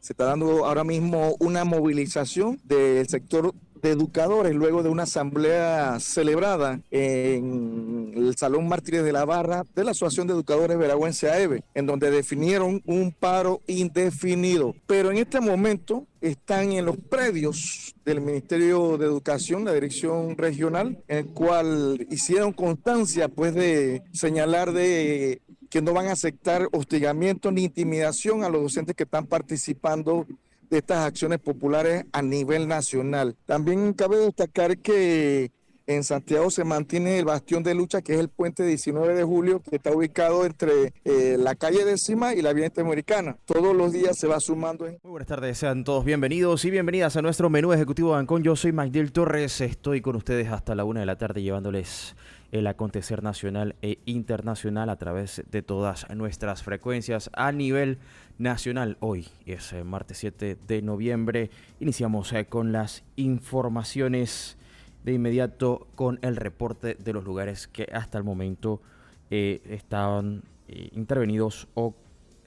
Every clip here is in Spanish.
Se está dando ahora mismo una movilización del sector de educadores luego de una asamblea celebrada en el Salón Mártires de la Barra de la Asociación de Educadores Veragüense AEVE, en donde definieron un paro indefinido. Pero en este momento están en los predios del Ministerio de Educación, la dirección regional, en el cual hicieron constancia pues de señalar de que no van a aceptar hostigamiento ni intimidación a los docentes que están participando de estas acciones populares a nivel nacional. También cabe destacar que en Santiago se mantiene el bastión de lucha, que es el puente 19 de julio, que está ubicado entre la calle décima y la Avenida Interamericana. Todos los días se va sumando. Muy buenas tardes, sean todos bienvenidos y bienvenidas a nuestro menú ejecutivo de Ancón. Yo soy Magdiel Torres, estoy con ustedes hasta la 1 de la tarde llevándoles el acontecer nacional e internacional a través de todas nuestras frecuencias a nivel nacional. Hoy es martes 7 de noviembre, iniciamos con las informaciones de inmediato con el reporte de los lugares que hasta el momento estaban intervenidos o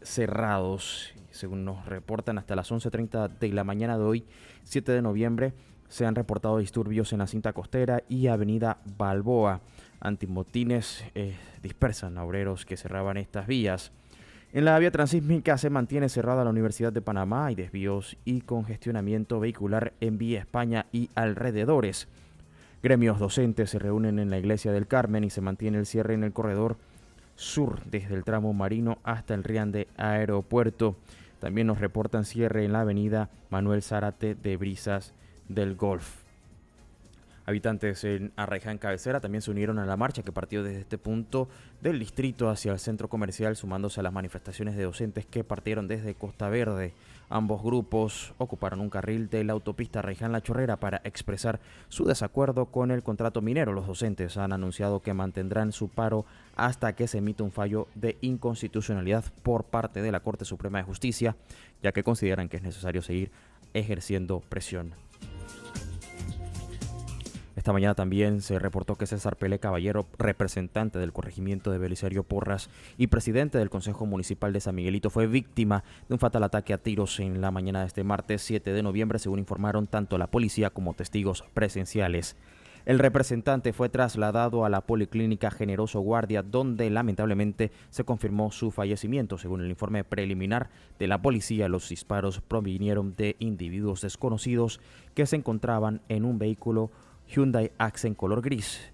cerrados. Según nos reportan, hasta las 11:30 de la mañana de hoy, 7 de noviembre, se han reportado disturbios en la cinta costera y avenida Balboa. Antimotines dispersan a obreros que cerraban estas vías. En la vía transísmica se mantiene cerrada la Universidad de Panamá. Hay desvíos y congestionamiento vehicular en Vía España y alrededores. Gremios docentes se reúnen en la Iglesia del Carmen y se mantiene el cierre en el corredor sur desde el tramo marino hasta el Riande Aeropuerto. También nos reportan cierre en la avenida Manuel Zárate de Brisas del Golf. Habitantes en Arraiján Cabecera también se unieron a la marcha que partió desde este punto del distrito hacia el centro comercial, sumándose a las manifestaciones de docentes que partieron desde Costa Verde. Ambos grupos ocuparon un carril de la autopista Arraiján-La Chorrera para expresar su desacuerdo con el contrato minero. Los docentes han anunciado que mantendrán su paro hasta que se emita un fallo de inconstitucionalidad por parte de la Corte Suprema de Justicia, ya que consideran que es necesario seguir ejerciendo presión. Esta mañana también se reportó que César Pelé Caballero, representante del corregimiento de Belisario Porras y presidente del Consejo Municipal de San Miguelito, fue víctima de un fatal ataque a tiros en la mañana de este martes 7 de noviembre, según informaron tanto la policía como testigos presenciales. El representante fue trasladado a la Policlínica Generoso Guardia, donde lamentablemente se confirmó su fallecimiento. Según el informe preliminar de la policía, los disparos provinieron de individuos desconocidos que se encontraban en un vehículo Hyundai Accent color gris,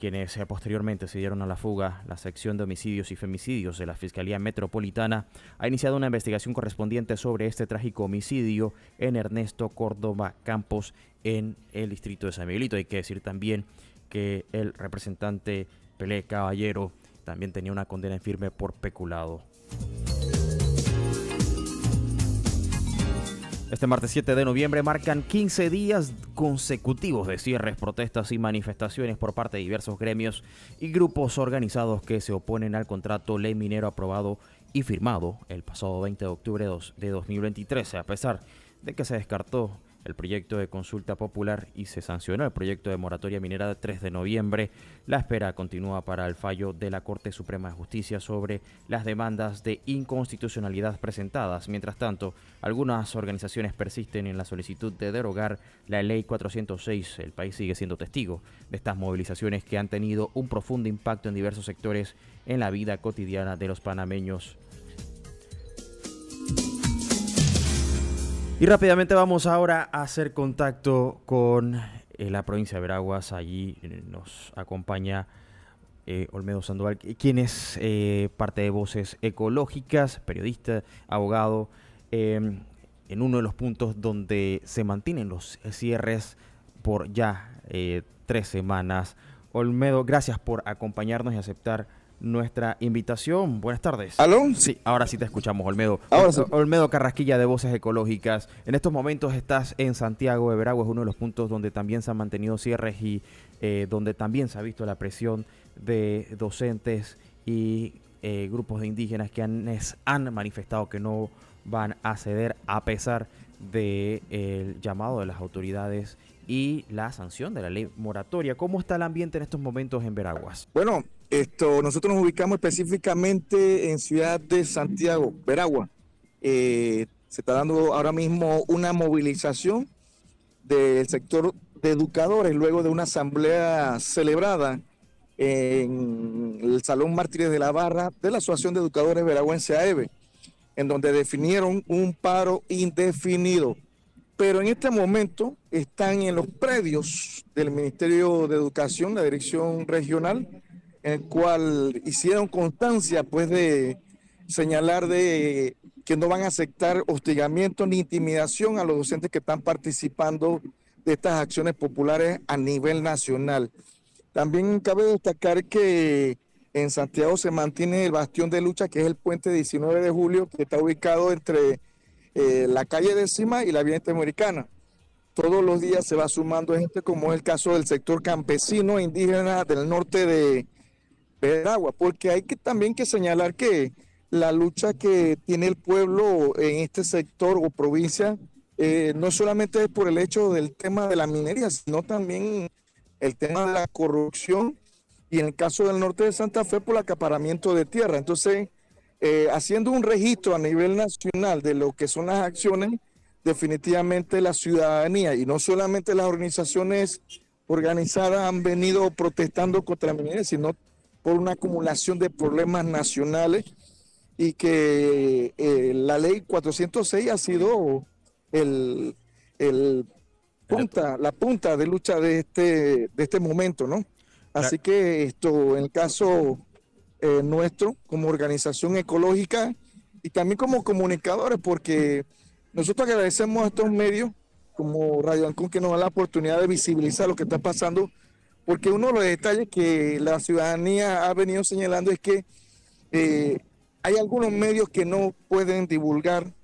quienes posteriormente se dieron a la fuga. La sección de homicidios y femicidios de la Fiscalía Metropolitana ha iniciado una investigación correspondiente sobre este trágico homicidio en Ernesto Córdoba Campos, en el distrito de San Miguelito. Hay que decir también que el representante Pelé Caballero también tenía una condena en firme por peculado. Este martes 7 de noviembre marcan 15 días consecutivos de cierres, protestas y manifestaciones por parte de diversos gremios y grupos organizados que se oponen al contrato ley minero aprobado y firmado el pasado 20 de octubre de 2023, a pesar de que se descartó el proyecto de consulta popular y se sancionó el proyecto de moratoria minera de 3 de noviembre. La espera continúa para el fallo de la Corte Suprema de Justicia sobre las demandas de inconstitucionalidad presentadas. Mientras tanto, algunas organizaciones persisten en la solicitud de derogar la Ley 406. El país sigue siendo testigo de estas movilizaciones que han tenido un profundo impacto en diversos sectores en la vida cotidiana de los panameños. Y rápidamente vamos ahora a hacer contacto con la provincia de Veraguas. Allí nos acompaña Olmedo Sandoval, quien es parte de Voces Ecológicas, periodista, abogado, en uno de los puntos donde se mantienen los cierres por ya 3 semanas. Olmedo, gracias por acompañarnos y aceptar nuestra invitación. Buenas tardes. ¿Aló? Sí, ahora sí te escuchamos, Olmedo. Ahora sí. Olmedo Carrasquilla de Voces Ecológicas. En estos momentos estás en Santiago de Veraguas, uno de los puntos donde también se han mantenido cierres y donde también se ha visto la presión de docentes y grupos de indígenas que han manifestado que no van a ceder a pesar del llamado de las autoridades y la sanción de la ley moratoria. ¿Cómo está el ambiente en estos momentos en Veraguas? Bueno, nosotros nos ubicamos específicamente en Ciudad de Santiago, Veragua. Se está dando ahora mismo una movilización del sector de educadores luego de una asamblea celebrada en el Salón Mártires de la Barra de la Asociación de Educadores Veragüense AEVE, en donde definieron un paro indefinido. Pero en este momento están en los predios del Ministerio de Educación, la dirección regional, en el cual hicieron constancia pues de señalar de que no van a aceptar hostigamiento ni intimidación a los docentes que están participando de estas acciones populares a nivel nacional. También cabe destacar que en Santiago se mantiene el bastión de lucha, que es el puente 19 de julio, que está ubicado entre la calle Décima y la Vía Interamericana. Todos los días se va sumando gente, como es el caso del sector campesino e indígena del norte de Veragua, porque hay que también que señalar que la lucha que tiene el pueblo en este sector o provincia no solamente es por el hecho del tema de la minería, sino también el tema de la corrupción y en el caso del norte de Santa Fe por el acaparamiento de tierra. Entonces, haciendo un registro a nivel nacional de lo que son las acciones, definitivamente la ciudadanía y no solamente las organizaciones organizadas han venido protestando contra la minería, sino por una acumulación de problemas nacionales y que la ley 406 ha sido el la punta de lucha de este momento, ¿no? Así que esto, en el caso nuestro, como organización ecológica y también como comunicadores, porque nosotros agradecemos a estos medios como Radio Ancón que nos da la oportunidad de visibilizar lo que está pasando, porque uno de los detalles que la ciudadanía ha venido señalando es que hay algunos medios que no pueden divulgar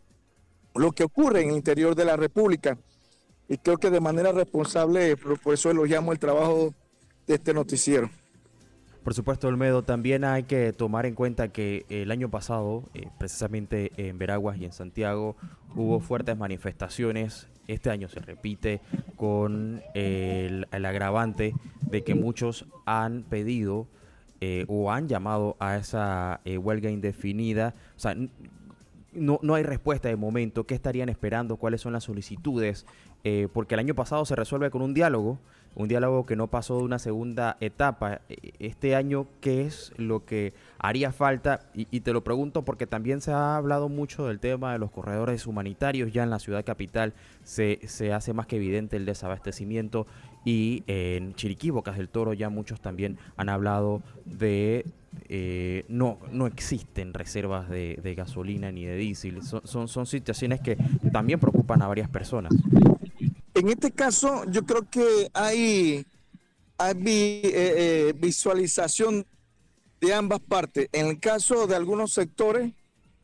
lo que ocurre en el interior de la República. Y creo que de manera responsable, por eso elogiamos el trabajo de este noticiero. Por supuesto, Olmedo, también hay que tomar en cuenta que el año pasado, precisamente en Veraguas y en Santiago, hubo fuertes manifestaciones. Este año se repite con el agravante de que muchos han pedido o han llamado a esa huelga indefinida. O sea, no hay respuesta de momento. ¿Qué estarían esperando? ¿Cuáles son las solicitudes? Porque el año pasado se resuelve con un diálogo que no pasó de una segunda etapa. Este año, ¿qué es lo que haría falta? Y te lo pregunto porque también se ha hablado mucho del tema de los corredores humanitarios. Ya en la ciudad capital se hace más que evidente el desabastecimiento y en Chiriquí, Bocas del Toro, ya muchos también han hablado de no existen reservas de gasolina ni de diésel. Son situaciones que también preocupan a varias personas. En este caso, yo creo que hay visualización de ambas partes. En el caso de algunos sectores,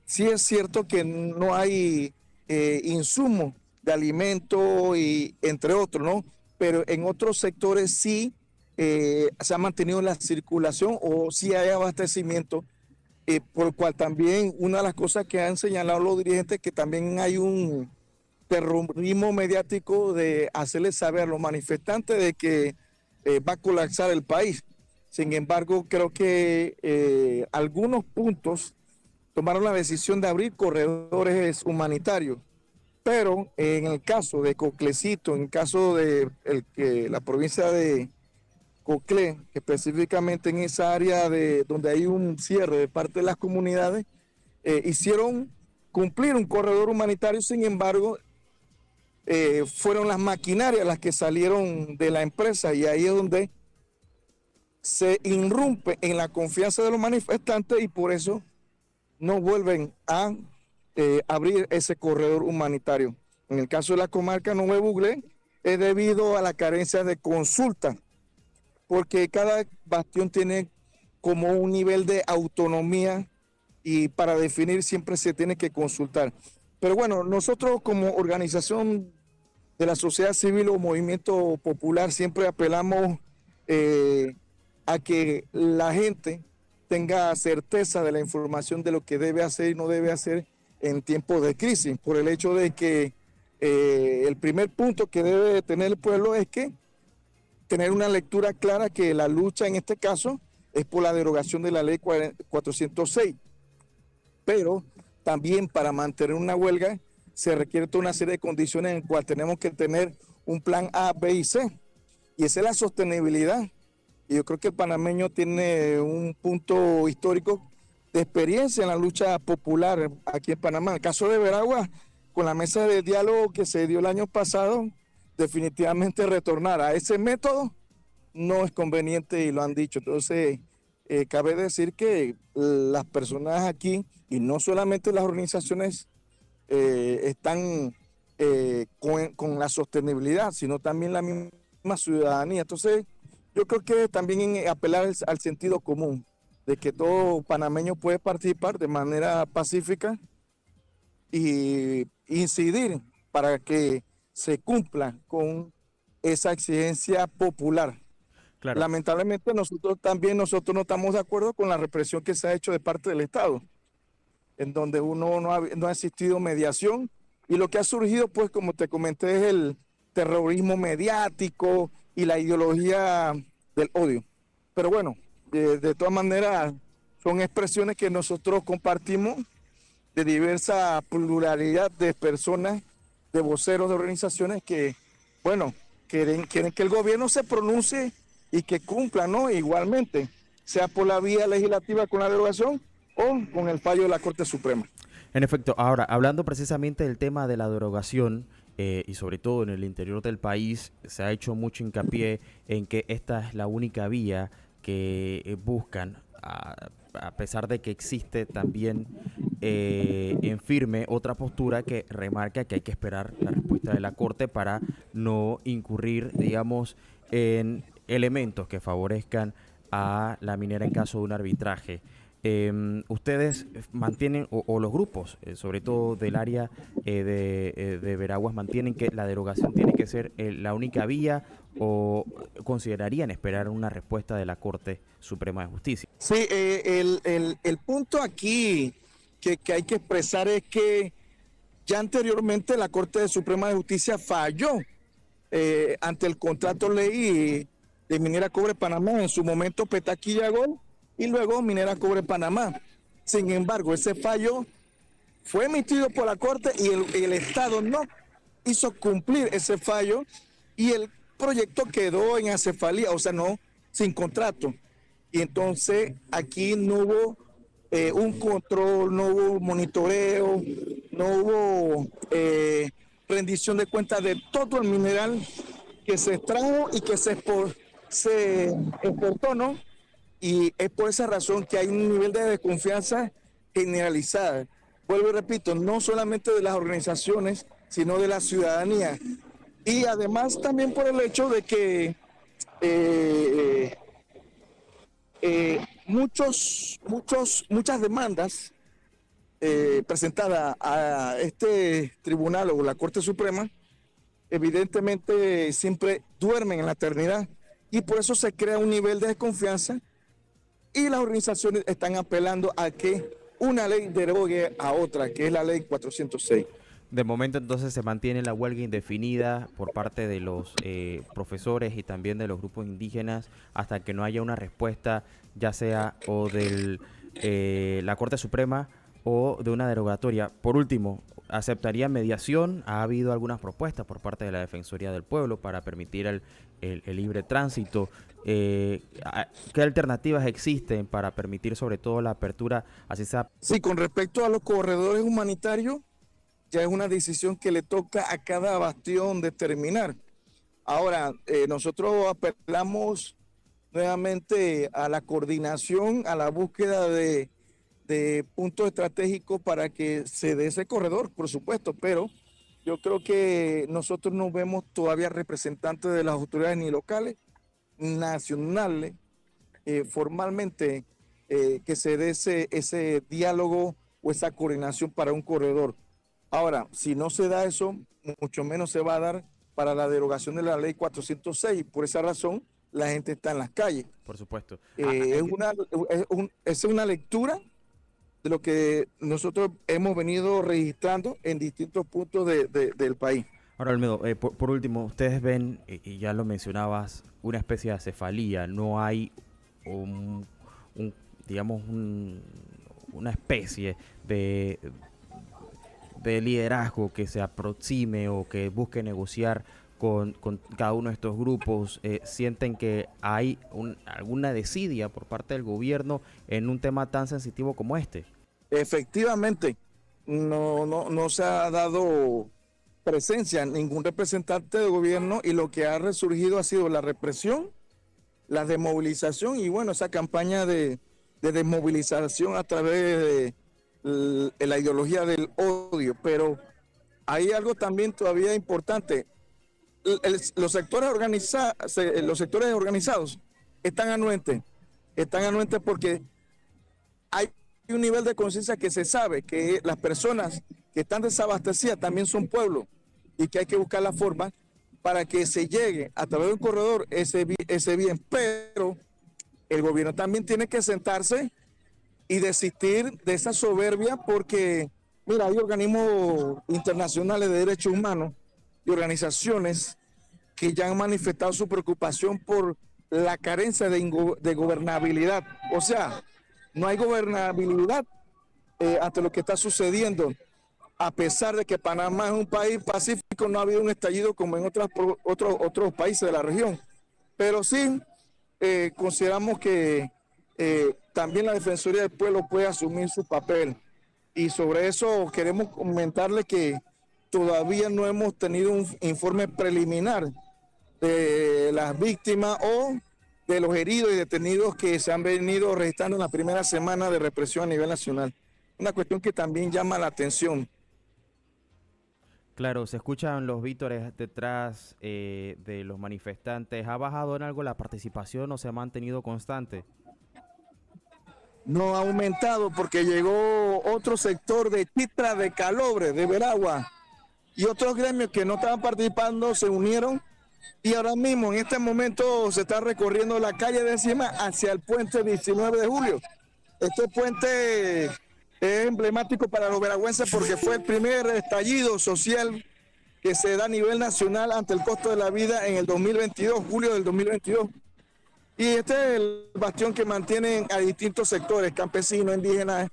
sí es cierto que no hay insumos de alimento y entre otros, ¿no? Pero en otros sectores sí se ha mantenido la circulación o sí hay abastecimiento, por lo cual también una de las cosas que han señalado los dirigentes que también hay un terrorismo mediático de hacerles saber a los manifestantes de que va a colapsar el país. Sin embargo, creo que algunos puntos tomaron la decisión de abrir corredores humanitarios, pero en el caso de Coclecito, en el caso de la provincia de Coclé, específicamente en esa área donde hay un cierre de parte de las comunidades, hicieron cumplir un corredor humanitario. Sin embargo, fueron las maquinarias las que salieron de la empresa y ahí es donde se irrumpe en la confianza de los manifestantes y por eso no vuelven a abrir ese corredor humanitario. En el caso de la comarca Nueve Buglé es debido a la carencia de consulta, porque cada bastión tiene como un nivel de autonomía y para definir siempre se tiene que consultar. Pero bueno, nosotros como organización de la sociedad civil o movimiento popular siempre apelamos a que la gente tenga certeza de la información de lo que debe hacer y no debe hacer en tiempos de crisis, por el hecho de que el primer punto que debe tener el pueblo es que tener una lectura clara que la lucha en este caso es por la derogación de la ley 406, pero también para mantener una huelga se requiere toda una serie de condiciones en las cuales tenemos que tener un plan A, B y C. Y esa es la sostenibilidad. Y yo creo que el panameño tiene un punto histórico de experiencia en la lucha popular aquí en Panamá. En el caso de Veragua, con la mesa de diálogo que se dio el año pasado, definitivamente retornar a ese método no es conveniente y lo han dicho. Entonces, cabe decir que las personas aquí, y no solamente las organizaciones, están con la sostenibilidad, sino también la misma ciudadanía. Entonces, yo creo que también en apelar al sentido común, de que todo panameño puede participar de manera pacífica y incidir para que se cumpla con esa exigencia popular. Claro. Lamentablemente nosotros no estamos de acuerdo con la represión que se ha hecho de parte del Estado, en donde no ha existido mediación y lo que ha surgido, pues como te comenté, es el terrorismo mediático y la ideología del odio. Pero bueno, de todas maneras son expresiones que nosotros compartimos de diversa pluralidad de personas, de voceros de organizaciones que, bueno, quieren que el gobierno se pronuncie y que cumpla, ¿no? Igualmente, sea por la vía legislativa con la derogación o con el fallo de la Corte Suprema. En efecto, ahora, hablando precisamente del tema de la derogación, y sobre todo en el interior del país, se ha hecho mucho hincapié en que esta es la única vía que buscan, a pesar de que existe también en firme otra postura que remarca que hay que esperar la respuesta de la Corte para no incurrir, digamos, en elementos que favorezcan a la minera en caso de un arbitraje. Ustedes mantienen, o los grupos, sobre todo del área de Veraguas, mantienen que la derogación tiene que ser la única vía, o considerarían esperar una respuesta de la Corte Suprema de Justicia. Sí, el punto aquí que hay que expresar es que ya anteriormente la Corte Suprema de Justicia falló ante el contrato ley de Minera Cobre Panamá, en su momento Petaquilla Gol y luego Minera Cobre Panamá. Sin embargo, ese fallo fue emitido por la Corte y el Estado no hizo cumplir ese fallo y el proyecto quedó en acefalía, o sea, no, sin contrato. Y entonces aquí no hubo un control, no hubo monitoreo, no hubo rendición de cuentas de todo el mineral que se extrajo y que se exportó, ¿no? Y es por esa razón que hay un nivel de desconfianza generalizada. Vuelvo y repito, no solamente de las organizaciones, sino de la ciudadanía. Y además también por el hecho de que eh, muchas demandas presentadas a este tribunal o la Corte Suprema, evidentemente siempre duermen en la eternidad y por eso se crea un nivel de desconfianza y las organizaciones están apelando a que una ley derogue a otra, que es la ley 406. De momento entonces se mantiene la huelga indefinida por parte de los profesores y también de los grupos indígenas hasta que no haya una respuesta, ya sea o de la Corte Suprema o de una derogatoria. Por último, ¿aceptaría mediación? ¿Ha habido algunas propuestas por parte de la Defensoría del Pueblo para permitir el libre tránsito? ¿Qué alternativas existen para permitir sobre todo la apertura, así sea? Sí, con respecto a los corredores humanitarios, ya es una decisión que le toca a cada bastión determinar. Ahora, nosotros apelamos nuevamente a la coordinación, a la búsqueda de puntos estratégicos para que se dé ese corredor, por supuesto, pero yo creo que nosotros no vemos todavía representantes de las autoridades ni locales, ni nacionales, formalmente que se dé ese diálogo o esa coordinación para un corredor. Ahora, si no se da eso, mucho menos se va a dar para la derogación de la ley 406. Por esa razón, la gente está en las calles. Por supuesto. Es una lectura de lo que nosotros hemos venido registrando en distintos puntos del país. Ahora, Olmedo, por último, ustedes ven, y ya lo mencionabas, una especie de acefalía. No hay digamos, una especie de liderazgo que se aproxime o que busque negociar con cada uno de estos grupos, sienten que hay alguna desidia por parte del gobierno en un tema tan sensitivo como este? Efectivamente, no se ha dado presencia ningún representante del gobierno y lo que ha resurgido ha sido la represión, la desmovilización y bueno, esa campaña de desmovilización a través de la ideología del odio. Pero hay algo también todavía importante. Los sectores organizados están anuentes porque hay un nivel de conciencia que se sabe que las personas que están desabastecidas también son pueblo y que hay que buscar la forma para que se llegue a través de un corredor ese bien. Pero el gobierno también tiene que sentarse y desistir de esa soberbia porque, mira, hay organismos internacionales de derechos humanos y organizaciones que ya han manifestado su preocupación por la carencia de gobernabilidad. O sea, no hay gobernabilidad ante lo que está sucediendo. A pesar de que Panamá es un país pacífico, no ha habido un estallido como en otros países de la región. Pero sí consideramos que también la Defensoría del Pueblo puede asumir su papel. Y sobre eso queremos comentarle que todavía no hemos tenido un informe preliminar de las víctimas o de los heridos y detenidos que se han venido registrando en la primera semana de represión a nivel nacional. Una cuestión que también llama la atención. Claro, se escuchan los vítores detrás de los manifestantes. ¿Ha bajado en algo la participación o se ha mantenido constante? No ha aumentado porque llegó otro sector de Chitra, de Calobre, de Veragua y otros gremios que no estaban participando se unieron y ahora mismo en este momento se está recorriendo la calle de encima hacia el puente 19 de julio. Este puente es emblemático para los veragüenses porque fue el primer estallido social que se da a nivel nacional ante el costo de la vida en el 2022, julio del 2022. Y este es el bastión que mantienen a distintos sectores, campesinos, indígenas,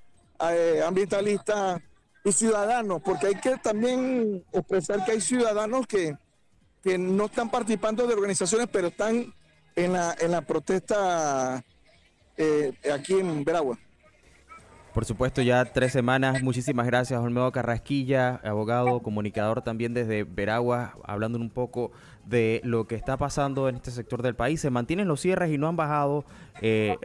ambientalistas y ciudadanos, porque hay que también expresar que hay ciudadanos que no están participando de organizaciones, pero están en la protesta aquí en Veragua. Por supuesto, ya 3 semanas. Muchísimas gracias, Olmedo Carrasquilla, abogado, comunicador también desde Veragua, hablando un poco de lo que está pasando en este sector del país. Se mantienen los cierres y no han bajado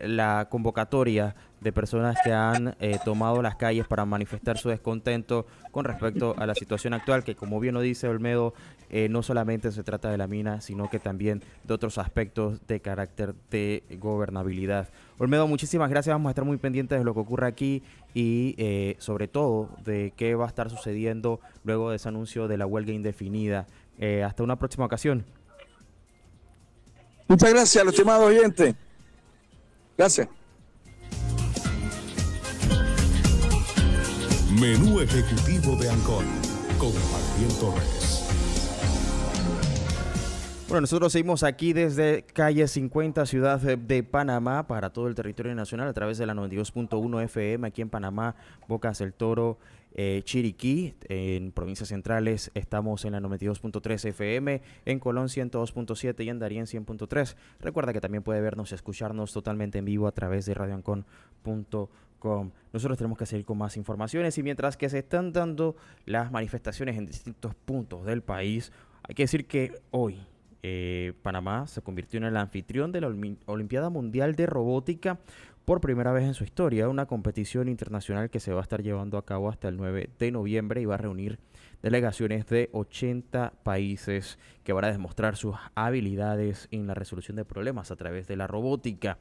la convocatoria de personas que han tomado las calles para manifestar su descontento con respecto a la situación actual, que como bien lo dice Olmedo, no solamente se trata de la mina, sino que también de otros aspectos de carácter de gobernabilidad. Olmedo, muchísimas gracias. Vamos a estar muy pendientes de lo que ocurre aquí y sobre todo de qué va a estar sucediendo luego de ese anuncio de la huelga indefinida. Hasta una próxima ocasión. Muchas gracias, estimado oyente. Gracias. Menú ejecutivo de Ancon con Magdiel Torres. Bueno, nosotros seguimos aquí desde calle 50, ciudad de Panamá, para todo el territorio nacional a través de la 92.1 FM aquí en Panamá, Bocas del Toro, Chiriquí. En provincias centrales estamos en la 92.3 FM, en Colón 102.7 y en Darién 100.3. Recuerda que también puede vernos y escucharnos totalmente en vivo a través de radioancon.com. Nosotros tenemos que seguir con más informaciones y mientras que se están dando las manifestaciones en distintos puntos del país, hay que decir que hoy Panamá se convirtió en el anfitrión de la Olimpiada Mundial de Robótica por primera vez en su historia, una competición internacional que se va a estar llevando a cabo hasta el 9 de noviembre y va a reunir delegaciones de 80 países que van a demostrar sus habilidades en la resolución de problemas a través de la robótica.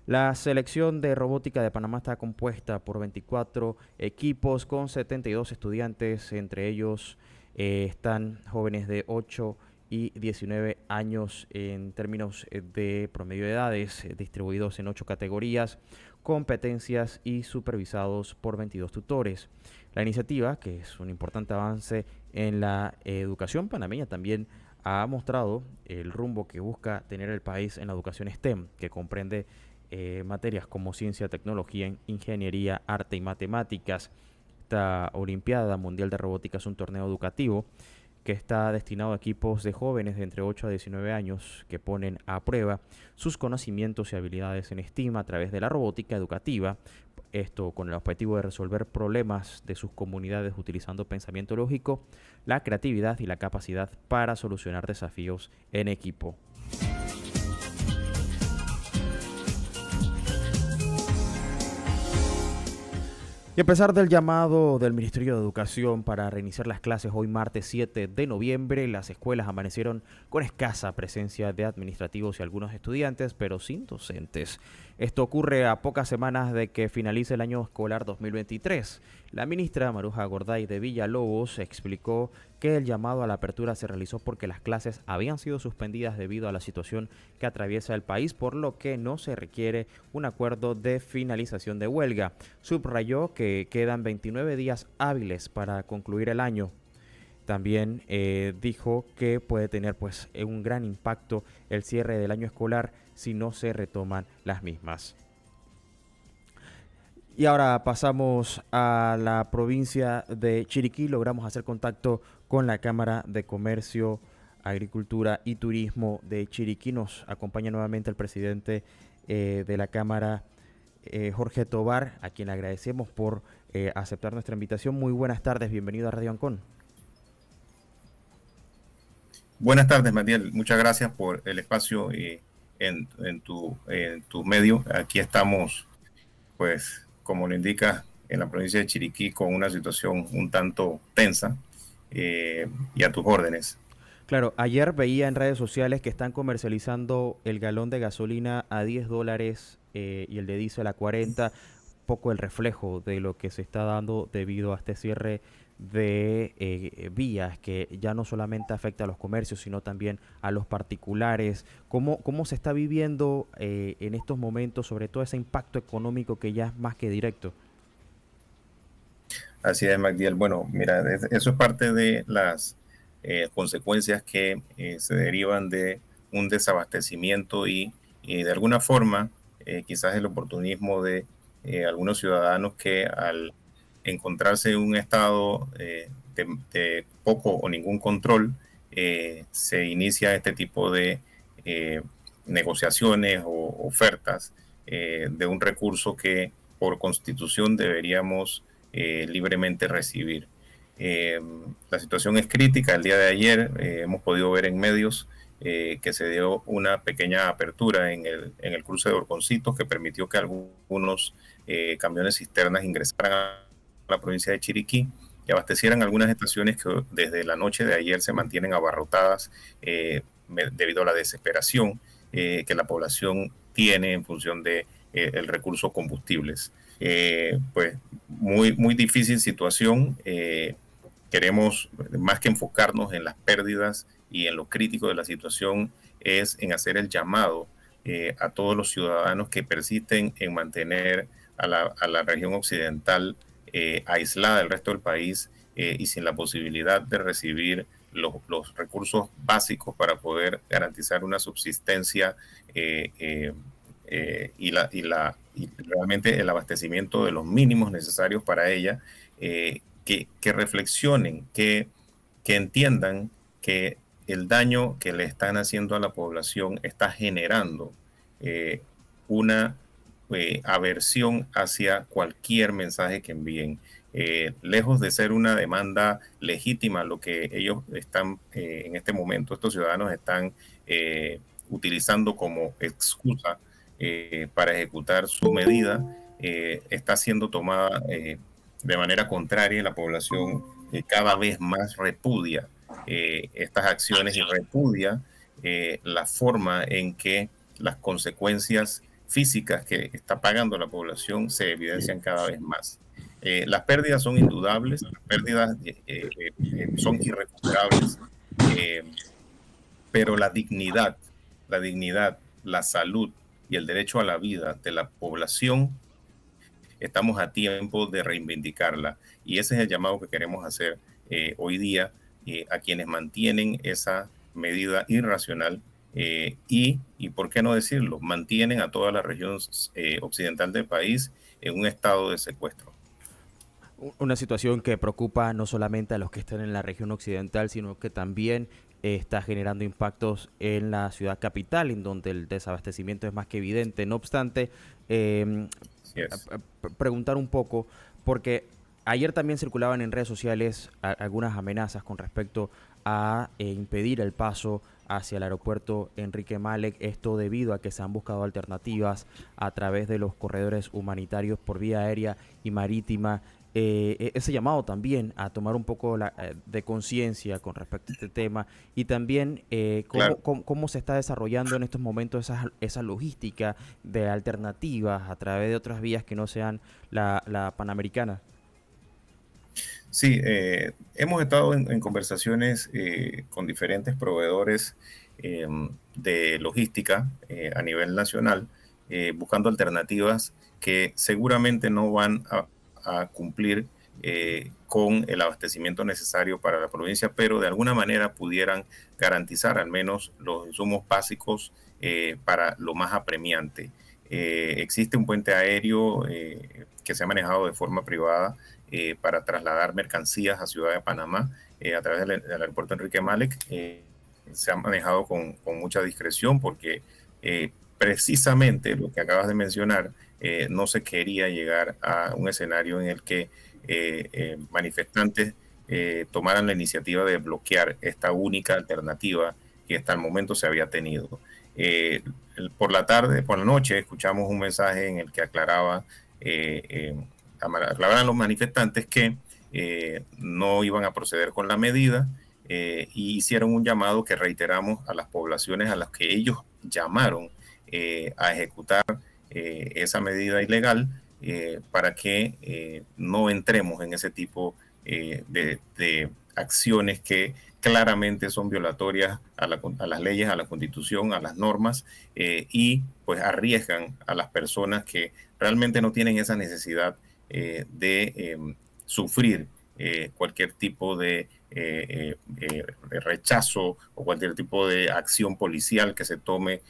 La selección de robótica de Panamá está compuesta por 24 equipos con 72 estudiantes, entre ellos están jóvenes de 8 y 19 años en términos de promedio de edades, distribuidos en 8 categorías, competencias y supervisados por 22 tutores. La iniciativa, que es un importante avance en la educación panameña, también ha mostrado el rumbo que busca tener el país en la educación STEM, que comprende materias como ciencia, tecnología, ingeniería, arte y matemáticas. esta Olimpiada Mundial de Robótica es un torneo educativo que está destinado a equipos de jóvenes de entre 8 a 19 años que ponen a prueba sus conocimientos y habilidades en STEAM a través de la robótica educativa. Esto con el objetivo de resolver problemas de sus comunidades utilizando pensamiento lógico, la creatividad y la capacidad para solucionar desafíos en equipo. Y a pesar del llamado del Ministerio de Educación para reiniciar las clases hoy martes 7 de noviembre, las escuelas amanecieron con escasa presencia de administrativos y algunos estudiantes, pero sin docentes. Esto ocurre a pocas semanas de que finalice el año escolar 2023. La ministra Maruja Gorday de Villalobos explicó que el llamado a la apertura se realizó porque las clases habían sido suspendidas debido a la situación que atraviesa el país, por lo que no se requiere un acuerdo de finalización de huelga. Subrayó que quedan 29 días hábiles para concluir el año. También dijo que puede tener un gran impacto el cierre del año escolar si no se retoman las mismas. Y ahora pasamos a la provincia de Chiriquí. Logramos hacer contacto con la Cámara de Comercio, Agricultura y Turismo de Chiriquí. Nos acompaña nuevamente el presidente de la Cámara, Jorge Tobar, a quien le agradecemos por aceptar nuestra invitación. Muy buenas tardes, bienvenido a Radio Ancón. Buenas tardes, Matiel. Muchas gracias por el espacio en tu medio. Aquí estamos, pues, como lo indica, en la provincia de Chiriquí, con una situación un tanto tensa y a tus órdenes. Claro, ayer veía en redes sociales que están comercializando el galón de gasolina a $10 y el de diésel a 40, poco el reflejo de lo que se está dando debido a este cierre de vías que ya no solamente afecta a los comercios, sino también a los particulares. ¿Cómo se está viviendo en estos momentos, sobre todo ese impacto económico que ya es más que directo? Así es, Magdiel. Bueno, mira, eso es parte de las consecuencias que se derivan de un desabastecimiento y de alguna forma quizás el oportunismo de algunos ciudadanos que al encontrarse en un estado de poco o ningún control, se inicia este tipo de negociaciones o ofertas de un recurso que por constitución deberíamos libremente recibir. La situación es crítica. El día de ayer hemos podido ver en medios que se dio una pequeña apertura en el cruce de Orconcitos que permitió que algunos camiones cisternas ingresaran a la provincia de Chiriquí y abastecieran algunas estaciones que desde la noche de ayer se mantienen abarrotadas debido a la desesperación que la población tiene en función de el recurso combustibles. Pues muy difícil situación. Queremos, más que enfocarnos en las pérdidas y en lo crítico de la situación, es en hacer el llamado a todos los ciudadanos que persisten en mantener a la región occidental aislada del resto del país y sin la posibilidad de recibir los recursos básicos para poder garantizar una subsistencia y realmente el abastecimiento de los mínimos necesarios para ella, que reflexionen, que entiendan que el daño que le están haciendo a la población está generando una aversión hacia cualquier mensaje que envíen. Lejos de ser una demanda legítima, lo que ellos están en este momento, estos ciudadanos están utilizando como excusa para ejecutar su medida, está siendo tomada de manera contraria y la población cada vez más repudia estas acciones y repudia la forma en que las consecuencias físicas que está pagando la población se evidencian cada vez más. Las pérdidas son indudables, las pérdidas son irrecuperables, pero la dignidad, la salud y el derecho a la vida de la población, estamos a tiempo de reivindicarla. Y ese es el llamado que queremos hacer hoy día a quienes mantienen esa medida irracional y, por qué no decirlo, mantienen a toda la región occidental del país en un estado de secuestro. Una situación que preocupa no solamente a los que están en la región occidental, sino que también está generando impactos en la ciudad capital, en donde el desabastecimiento es más que evidente. No obstante, Así es. preguntar un poco, porque ayer también circulaban en redes sociales algunas amenazas con respecto a impedir el paso hacia el aeropuerto Enrique Malek, esto debido a que se han buscado alternativas a través de los corredores humanitarios por vía aérea y marítima. Ese llamado también a tomar un poco de conciencia con respecto a este tema y también Claro. cómo se está desarrollando en estos momentos esa logística de alternativas a través de otras vías que no sean la panamericana. Sí, hemos estado en conversaciones con diferentes proveedores eh, de logística a nivel nacional, buscando alternativas que seguramente no van a cumplir con el abastecimiento necesario para la provincia, pero de alguna manera pudieran garantizar al menos los insumos básicos para lo más apremiante. Existe un puente aéreo que se ha manejado de forma privada para trasladar mercancías a Ciudad de Panamá a través del aeropuerto Enrique Malek. Se ha manejado con mucha discreción porque precisamente lo que acabas de mencionar, no se quería llegar a un escenario en el que manifestantes tomaran la iniciativa de bloquear esta única alternativa que hasta el momento se había tenido. Eh, por la tarde, por la noche, escuchamos un mensaje en el que aclaraban los manifestantes que no iban a proceder con la medida y hicieron un llamado que reiteramos a las poblaciones a las que ellos llamaron a ejecutar esa medida ilegal para que no entremos en ese tipo de acciones que claramente son violatorias a las leyes, a la Constitución, a las normas y pues arriesgan a las personas que realmente no tienen esa necesidad de sufrir cualquier tipo de rechazo o cualquier tipo de acción policial que se tome,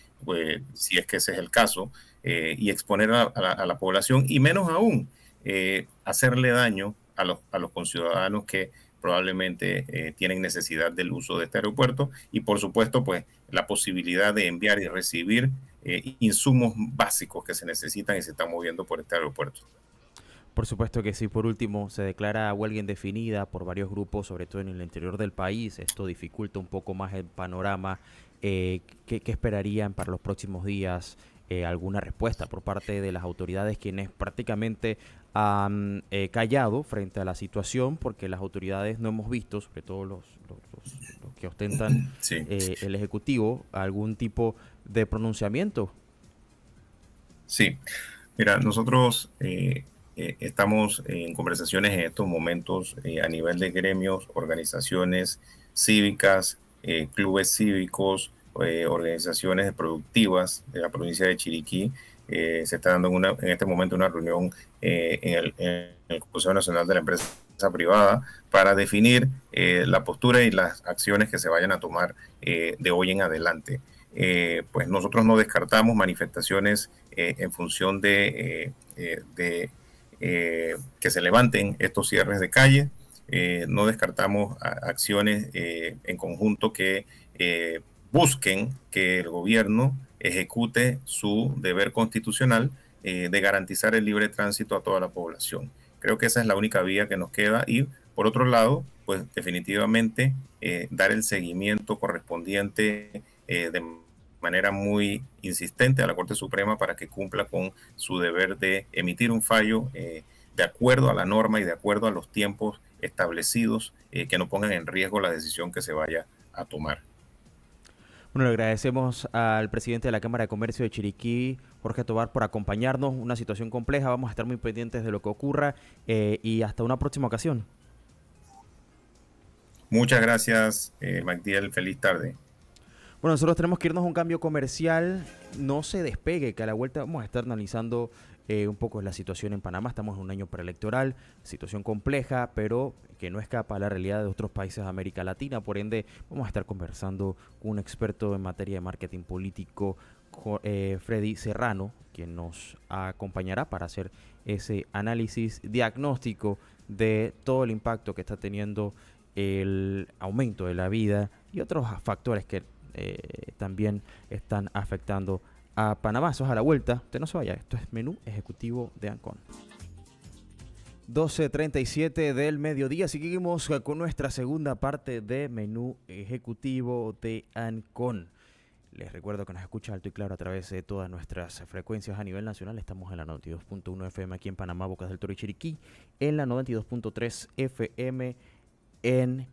si es que ese es el caso, y exponer a la población y menos aún hacerle daño a los conciudadanos que probablemente tienen necesidad del uso de este aeropuerto y por supuesto pues la posibilidad de enviar y recibir insumos básicos que se necesitan y se están moviendo por este aeropuerto. Por supuesto que sí. Por último, se declara huelga indefinida por varios grupos, sobre todo en el interior del país. Esto dificulta un poco más el panorama. ¿Qué esperarían para los próximos días? ¿Alguna respuesta por parte de las autoridades, quienes prácticamente han callado frente a la situación? Porque las autoridades no hemos visto, sobre todo los que ostentan Sí. el Ejecutivo, algún tipo de pronunciamiento. Sí, mira, nosotros estamos en conversaciones en estos momentos a nivel de gremios, organizaciones cívicas, clubes cívicos, organizaciones productivas de la provincia de Chiriquí. Se está dando en este momento una reunión en el Consejo Nacional de la Empresa Privada para definir la postura y las acciones que se vayan a tomar de hoy en adelante. Pues nosotros no descartamos manifestaciones en función de que se levanten estos cierres de calle, no descartamos acciones en conjunto que busquen que el gobierno ejecute su deber constitucional de garantizar el libre tránsito a toda la población. Creo que esa es la única vía que nos queda y por otro lado, pues definitivamente dar el seguimiento correspondiente de manera muy insistente a la Corte Suprema para que cumpla con su deber de emitir un fallo de acuerdo a la norma y de acuerdo a los tiempos establecidos que no pongan en riesgo la decisión que se vaya a tomar. Bueno, le agradecemos al presidente de la Cámara de Comercio de Chiriquí, Jorge Tobar, por acompañarnos. Una situación compleja, vamos a estar muy pendientes de lo que ocurra y hasta una próxima ocasión. Muchas gracias, Magdiel. Feliz tarde. Bueno, nosotros tenemos que irnos a un cambio comercial. No se despegue, que a la vuelta vamos a estar analizando un poco la situación en Panamá. Estamos en un año preelectoral, situación compleja, pero que no escapa a la realidad de otros países de América Latina. Por ende, vamos a estar conversando con un experto en materia de marketing político, Freddy Serrano, quien nos acompañará para hacer ese análisis diagnóstico de todo el impacto que está teniendo el aumento de la vida y otros factores que también están afectando a Panamá. Eso es a la vuelta. Usted no se vaya. Esto es Menú Ejecutivo de Ancon. 12:37 del mediodía. Seguimos con nuestra segunda parte de Menú Ejecutivo de Ancon. Les recuerdo que nos escucha alto y claro a través de todas nuestras frecuencias a nivel nacional. Estamos en la 92.1 FM aquí en Panamá, Bocas del Toro y Chiriquí, en la 92.3 FM en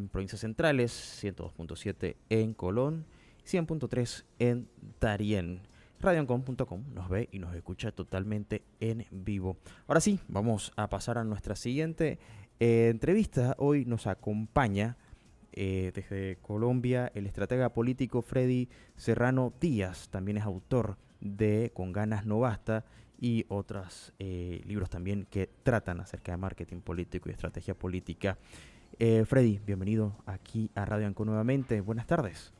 provincias centrales, 102.7 en Colón, 100.3 en Darién. radioancon.com nos ve y nos escucha totalmente en vivo. Ahora sí, vamos a pasar a nuestra siguiente entrevista. Hoy nos acompaña desde Colombia el estratega político Freddy Serrano Díaz. También es autor de Con Ganas No Basta y otros libros también que tratan acerca de marketing político y estrategia política. Freddy, bienvenido aquí a Radio Ancon nuevamente. Buenas tardes.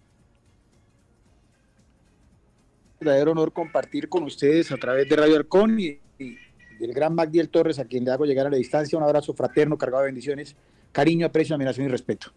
Verdadero honor compartir con ustedes a través de Radio Ancon y del gran Magdiel Torres, a quien le hago llegar a la distancia un abrazo fraterno cargado de bendiciones, cariño, aprecio, admiración y respeto.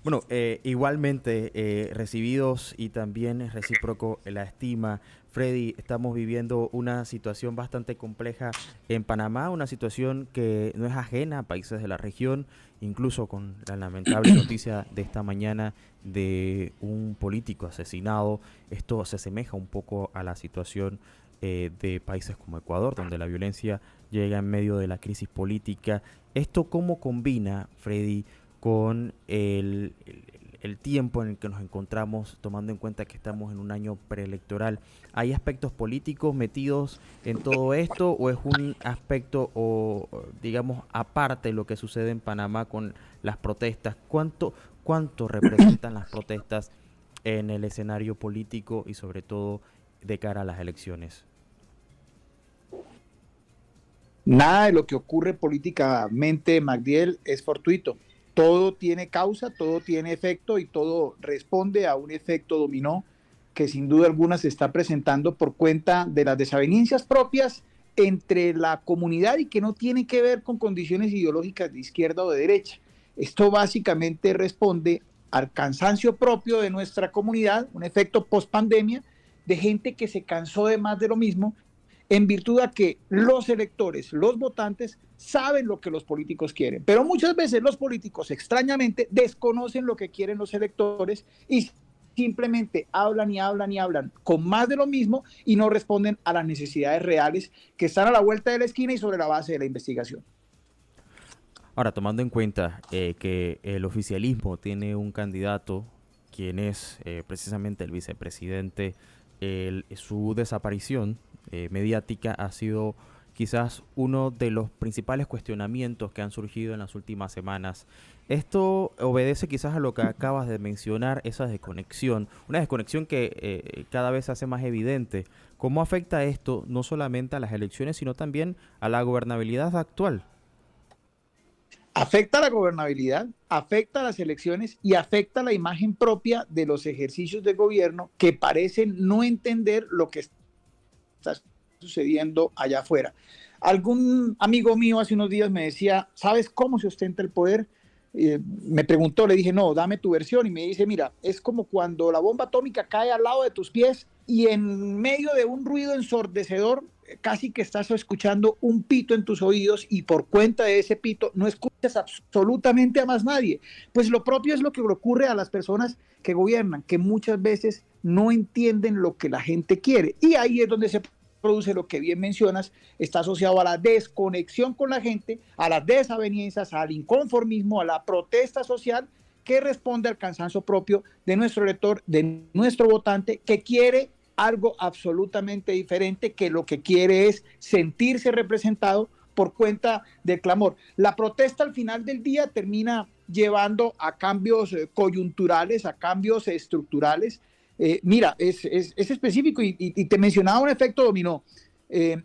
Bueno, igualmente recibidos y también recíproco la estima. Freddy, estamos viviendo una situación bastante compleja en Panamá, una situación que no es ajena a países de la región, incluso con la lamentable noticia de esta mañana de un político asesinado. Esto se asemeja un poco a la situación de países como Ecuador, donde la violencia llega en medio de la crisis política. ¿Esto cómo combina, Freddy, con el tiempo en el que nos encontramos, tomando en cuenta que estamos en un año preelectoral? ¿Hay aspectos políticos metidos en todo esto o es un aspecto, digamos, aparte de lo que sucede en Panamá con las protestas? ¿Cuánto representan las protestas en el escenario político y sobre todo de cara a las elecciones? Nada de lo que ocurre políticamente, Magdiel, es fortuito. Todo tiene causa, todo tiene efecto y todo responde a un efecto dominó que sin duda alguna se está presentando por cuenta de las desavenencias propias entre la comunidad y que no tiene que ver con condiciones ideológicas de izquierda o de derecha. Esto básicamente responde al cansancio propio de nuestra comunidad, un efecto post-pandemia de gente que se cansó de más de lo mismo, en virtud de que los electores, los votantes, saben lo que los políticos quieren. Pero muchas veces los políticos, extrañamente, desconocen lo que quieren los electores y simplemente hablan y hablan y hablan con más de lo mismo y no responden a las necesidades reales que están a la vuelta de la esquina y sobre la base de la investigación. Ahora, tomando en cuenta que el oficialismo tiene un candidato, quien es precisamente el vicepresidente, su desaparición mediática ha sido quizás uno de los principales cuestionamientos que han surgido en las últimas semanas. Esto obedece quizás a lo que acabas de mencionar, esa desconexión, una desconexión que cada vez se hace más evidente. ¿Cómo afecta esto no solamente a las elecciones, sino también a la gobernabilidad actual? Afecta a la gobernabilidad, afecta a las elecciones y afecta a la imagen propia de los ejercicios de gobierno que parecen no entender lo que está sucediendo allá afuera. Algún amigo mío hace unos días me decía, ¿sabes cómo se ostenta el poder? Me preguntó, le dije, no, dame tu versión, y me dice, mira, es como cuando la bomba atómica cae al lado de tus pies y en medio de un ruido ensordecedor casi que estás escuchando un pito en tus oídos y por cuenta de ese pito no escuchas absolutamente a más nadie. Pues lo propio es lo que le ocurre a las personas que gobiernan, que muchas veces no entienden lo que la gente quiere, y ahí es donde se produce lo que bien mencionas, está asociado a la desconexión con la gente, a las desavenencias, al inconformismo, a la protesta social que responde al cansancio propio de nuestro elector, de nuestro votante, que quiere algo absolutamente diferente, que lo que quiere es sentirse representado por cuenta del clamor. La protesta al final del día termina llevando a cambios coyunturales, a cambios estructurales. Mira, es específico y te mencionaba un efecto dominó,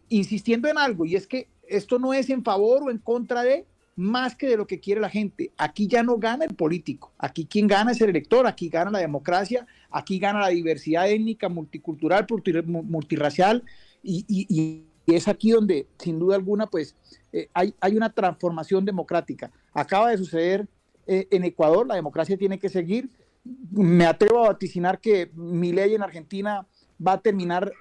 insistiendo en algo, y es que esto no es en favor o en contra de, más que de lo que quiere la gente. Aquí ya no gana el político, aquí quien gana es el elector, aquí gana la democracia, aquí gana la diversidad étnica, multicultural, multirracial, y es aquí donde, sin duda alguna, pues hay una transformación democrática. Acaba de suceder en Ecuador, la democracia tiene que seguir. Me atrevo a vaticinar que Milei en Argentina va a terminar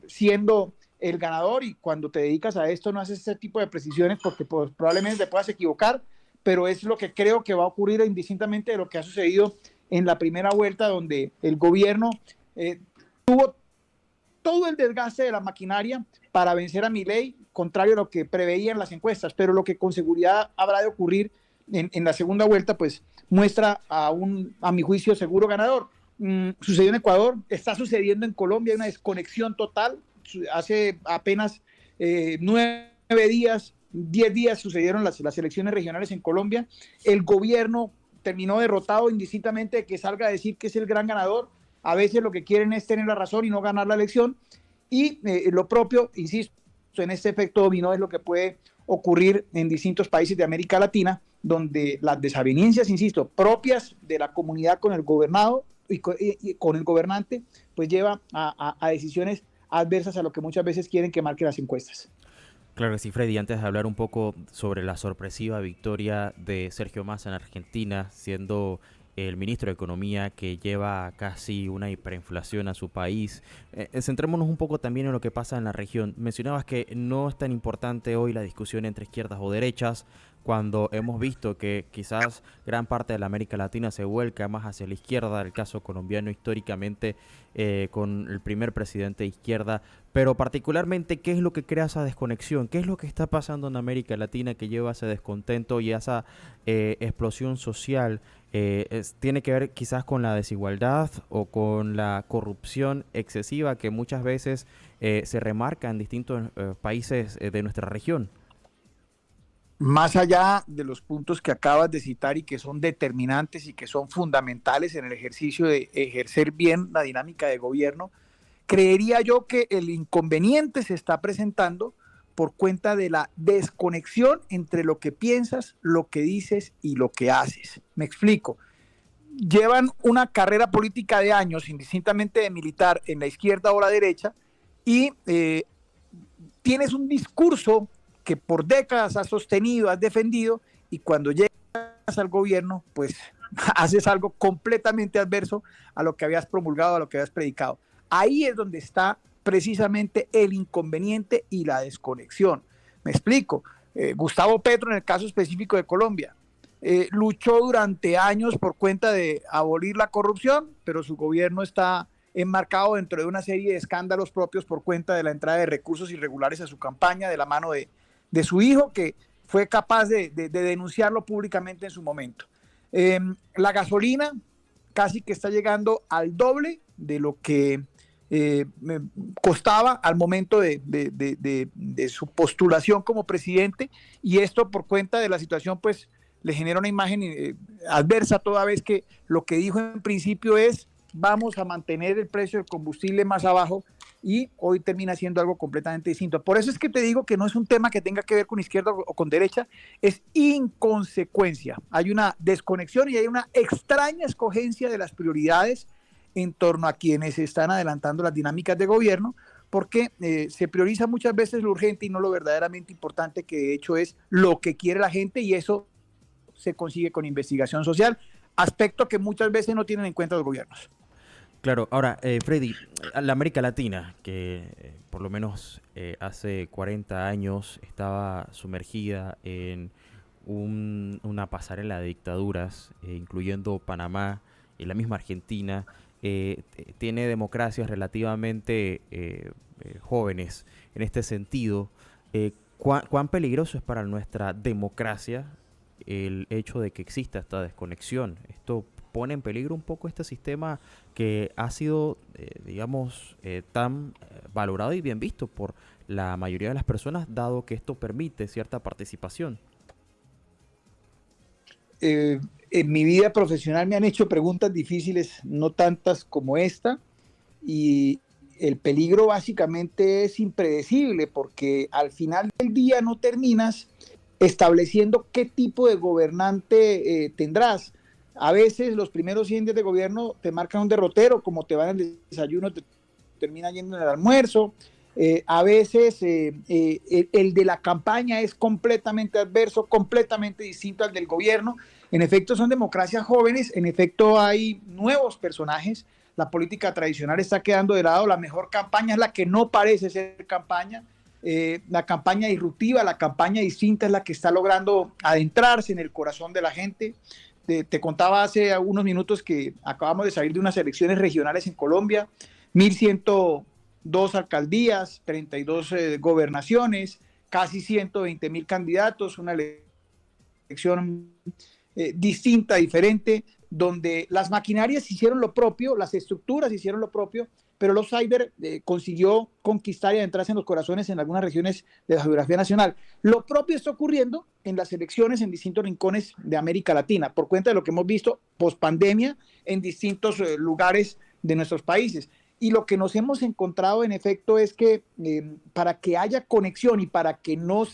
siendo el ganador, y cuando te dedicas a esto no haces ese tipo de precisiones porque pues, probablemente te puedas equivocar, pero es lo que creo que va a ocurrir indistintamente de lo que ha sucedido en la primera vuelta, donde el gobierno tuvo todo el desgaste de la maquinaria para vencer a Milei, contrario a lo que preveían las encuestas, pero lo que con seguridad habrá de ocurrir en la segunda vuelta, pues muestra a mi juicio, seguro ganador. Sucedió en Ecuador, está sucediendo en Colombia, hay una desconexión total. Hace apenas 9 días, 10 días sucedieron las elecciones regionales en Colombia. El gobierno terminó derrotado indistintamente de que salga a decir que es el gran ganador. A veces lo que quieren es tener la razón y no ganar la elección. Y lo propio, insisto, en este efecto dominó es lo que puede ocurrir en distintos países de América Latina, donde las desavenencias, insisto, propias de la comunidad con el gobernado y con el gobernante, pues lleva a decisiones adversas a lo que muchas veces quieren que marquen las encuestas. Claro que sí, Freddy. Antes de hablar un poco sobre la sorpresiva victoria de Sergio Massa en Argentina, siendo el ministro de Economía que lleva casi una hiperinflación a su país, centrémonos un poco también en lo que pasa en la región. Mencionabas que no es tan importante hoy la discusión entre izquierdas o derechas, cuando hemos visto que quizás gran parte de la América Latina se vuelca más hacia la izquierda, el caso colombiano históricamente con el primer presidente de izquierda, pero particularmente, ¿qué es lo que crea esa desconexión? ¿Qué es lo que está pasando en América Latina que lleva a ese descontento y a esa explosión social? ¿Tiene que ver quizás con la desigualdad o con la corrupción excesiva que muchas veces se remarca en distintos países de nuestra región? Más allá de los puntos que acabas de citar y que son determinantes y que son fundamentales en el ejercicio de ejercer bien la dinámica de gobierno, creería yo que el inconveniente se está presentando por cuenta de la desconexión entre lo que piensas, lo que dices y lo que haces. Me explico. Llevan una carrera política de años, indistintamente de militar en la izquierda o la derecha, y tienes un discurso que por décadas has sostenido, has defendido, y cuando llegas al gobierno, pues haces algo completamente adverso a lo que habías promulgado, a lo que habías predicado. Ahí es donde está precisamente el inconveniente y la desconexión. Me explico. Gustavo Petro, en el caso específico de Colombia, luchó durante años por cuenta de abolir la corrupción, pero su gobierno está enmarcado dentro de una serie de escándalos propios por cuenta de la entrada de recursos irregulares a su campaña de la mano de su hijo, que fue capaz de denunciarlo públicamente en su momento. La gasolina casi que está llegando al doble de lo que costaba al momento de su postulación como presidente, y esto por cuenta de la situación pues le genera una imagen adversa, toda vez que lo que dijo en principio es vamos a mantener el precio del combustible más abajo, y hoy termina siendo algo completamente distinto. Por eso es que te digo que no es un tema que tenga que ver con izquierda o con derecha, es inconsecuencia. Hay una desconexión y hay una extraña escogencia de las prioridades en torno a quienes están adelantando las dinámicas de gobierno, porque se prioriza muchas veces lo urgente y no lo verdaderamente importante, que de hecho es lo que quiere la gente, y eso se consigue con investigación social, aspecto que muchas veces no tienen en cuenta los gobiernos. Claro, ahora, Freddy, la América Latina, que por lo menos hace 40 años estaba sumergida en una pasarela de dictaduras, incluyendo Panamá y la misma Argentina, tiene democracias relativamente jóvenes en este sentido. ¿Cuán peligroso es para nuestra democracia el hecho de que exista esta desconexión? ¿Esto pone en peligro un poco este sistema que ha sido, tan valorado y bien visto por la mayoría de las personas, dado que esto permite cierta participación? En mi vida profesional me han hecho preguntas difíciles, no tantas como esta, y el peligro básicamente es impredecible, porque al final del día no terminas estableciendo qué tipo de gobernante tendrás. A veces los primeros 100 días de gobierno te marcan un derrotero, como te va en el desayuno, te termina yendo en el almuerzo. A veces el de la campaña es completamente adverso, completamente distinto al del gobierno. En efecto, son democracias jóvenes, en efecto hay nuevos personajes. La política tradicional está quedando de lado. La mejor campaña es la que no parece ser campaña. La campaña disruptiva, la campaña distinta es la que está logrando adentrarse en el corazón de la gente. Te contaba hace unos minutos que acabamos de salir de unas elecciones regionales en Colombia, 1.102 alcaldías, 32 gobernaciones, casi 120.000 candidatos, una elección distinta, diferente, donde las maquinarias hicieron lo propio, las estructuras hicieron lo propio, pero el outsider consiguió conquistar y adentrarse en los corazones en algunas regiones de la geografía nacional. Lo propio está ocurriendo en las elecciones en distintos rincones de América Latina, por cuenta de lo que hemos visto post pandemia en distintos lugares de nuestros países. Y lo que nos hemos encontrado en efecto es que para que haya conexión y para que no